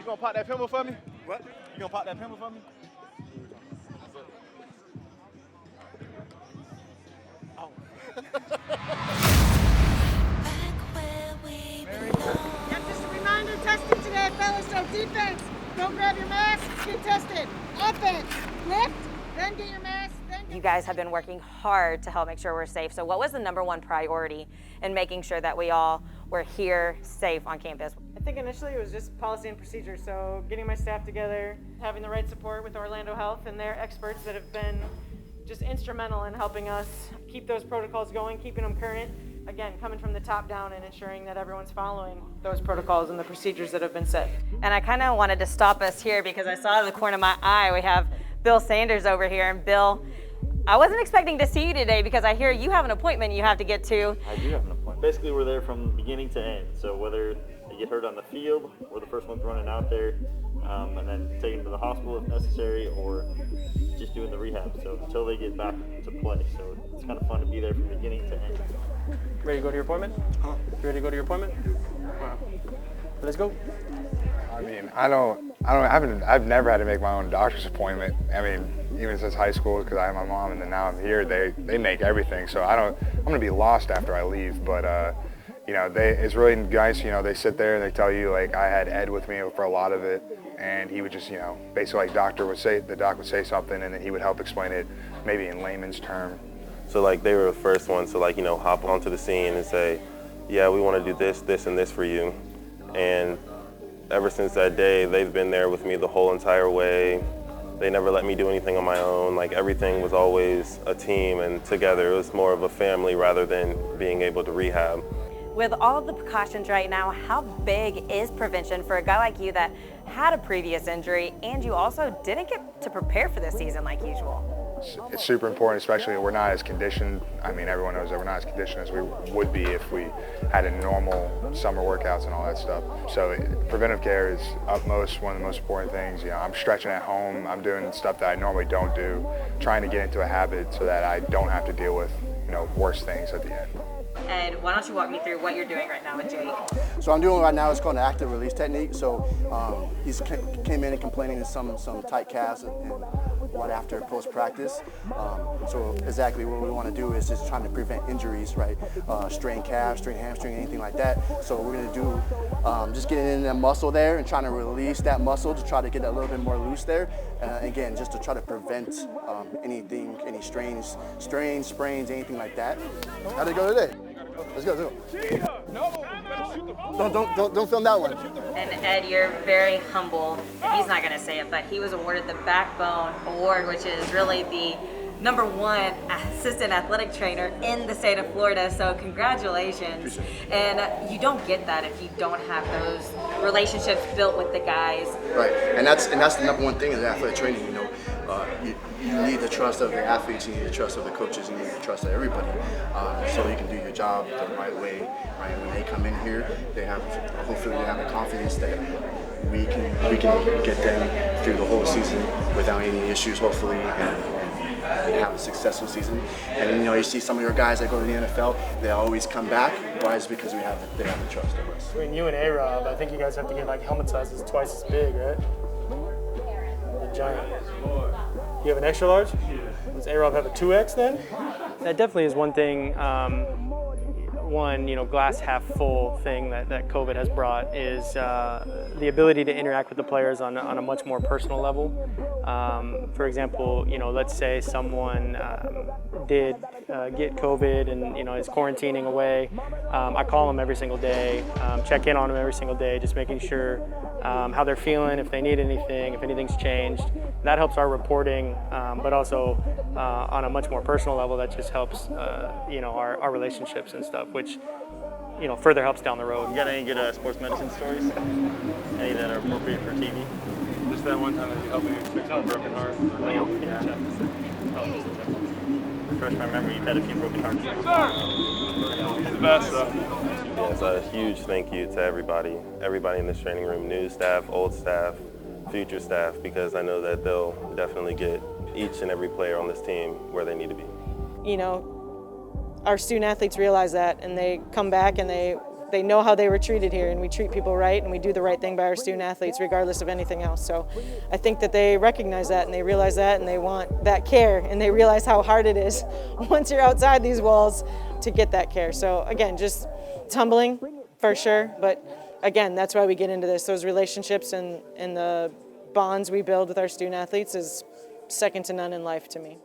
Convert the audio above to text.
gonna pop that pimple for me? What? You gonna pop that pimple for me? Oh. Yep, just a reminder, testing today, fellas. So defense, don't grab your mask, get tested. Offense, lift, then get your mask, then get... You guys have been working hard to help make sure we're safe. So what was the #1 priority in making sure that we all were here safe on campus? I think initially it was just policy and procedure. So getting my staff together, having the right support with Orlando Health and their experts that have been just instrumental in helping us keep those protocols going, keeping them current. Again, coming from the top down and ensuring that everyone's following those protocols and the procedures that have been set. And I kind of wanted to stop us here because I saw out of the corner of my eye we have Bill Sanders over here. And Bill, I wasn't expecting to see you today because I hear you have an appointment you have to get to. I do have an appointment. Basically, we're there from beginning to end. So whether they get hurt on the field, we're the first ones running out there, and then taking them to the hospital if necessary, or just doing the rehab. So until they get back to play. So it's kind of fun to be there from beginning to end. Ready to go to your appointment? Huh? You ready to go to your appointment? Wow. Let's go. I mean, I've never had to make my own doctor's appointment. I mean, even since high school, because I have my mom, and then now I'm here, they make everything. So I'm gonna be lost after I leave. But you know, it's really nice. You know, they sit there and they tell you, like, I had Ed with me for a lot of it, and he would just, you know, basically like the doc would say something, and then he would help explain it, maybe in layman's term. So like they were the first ones to, like, you know, hop onto the scene and say, yeah, we want to do this, this, and this for you. And ever since that day, they've been there with me the whole entire way. They never let me do anything on my own. Like, everything was always a team and together. It was more of a family rather than being able to rehab. With all of the precautions right now, how big is prevention for a guy like you that had a previous injury and you also didn't get to prepare for this season like usual? It's super important, especially we're not as conditioned. I mean, everyone knows that we're not as conditioned as we would be if we had a normal summer workouts and all that stuff. So preventive care is utmost one of the most important things. You know, I'm stretching at home. I'm doing stuff that I normally don't do, trying to get into a habit so that I don't have to deal with, you know, worse things at the end. Ed, why don't you walk me through what you're doing right now with Jake? So I'm doing right now is called an active release technique. So he's came in and complaining of some tight calves and what after post practice. So exactly what we want to do is just trying to prevent injuries, right? Strain calf, strain hamstring, anything like that. So we're going to do just getting in that muscle there and trying to release that muscle to try to get a little bit more loose there. Again, just to try to prevent anything, any strains, sprains, anything like that. How did it go today? Let's go. Don't film that one. And Ed, you're very humble. He's not going to say it, but he was awarded the Backbone Award, which is really the #1 assistant athletic trainer in the state of Florida. So congratulations. And you don't get that if you don't have those relationships built with the guys. Right, and that's the #1 thing is athletic training. You know, you need the trust of the athletes, you need the trust of the coaches, you need the trust of everybody, so you can do your job the right way. Right, when they come in here, hopefully they have the confidence that we can get them through the whole season without any issues, hopefully, and have a successful season. And you know, you see some of your guys that go to the NFL, they always come back. Why? Is because they have the trust of us. Between you and A-Rob, I think you guys have to get like helmet sizes twice as big, right? The giant. You have an extra large? Does A-Rob have a 2X then? That definitely is one thing, glass half full thing that COVID has brought is the ability to interact with the players on a much more personal level. For example, you know, let's say someone did get COVID and, you know, is quarantining away. I call them every single day, check in on them every single day, just making sure how they're feeling, if they need anything, if anything's changed. That helps our reporting, but also on a much more personal level, that just helps, our relationships and stuff, which, you know, further helps down the road. You got any good sports medicine stories? Any that are appropriate for TV? Just that one time that you helped me fix my broken heart. Refresh my memory, you've had a few broken hearts. Yes, sir. He's the best, though. Yes, a huge thank you to everybody in this training room, new staff, old staff, future staff, because I know that they'll definitely get each and every player on this team where they need to be. You know, our student athletes realize that, and they come back and they they know how they were treated here, and we treat people right, and we do the right thing by our student athletes regardless of anything else. So I think that they recognize that, and they realize that, and they want that care, and they realize how hard it is once you're outside these walls to get that care. So again, just it's humbling for sure, but again, that's why we get into this. Those relationships and the bonds we build with our student athletes is second to none in life to me.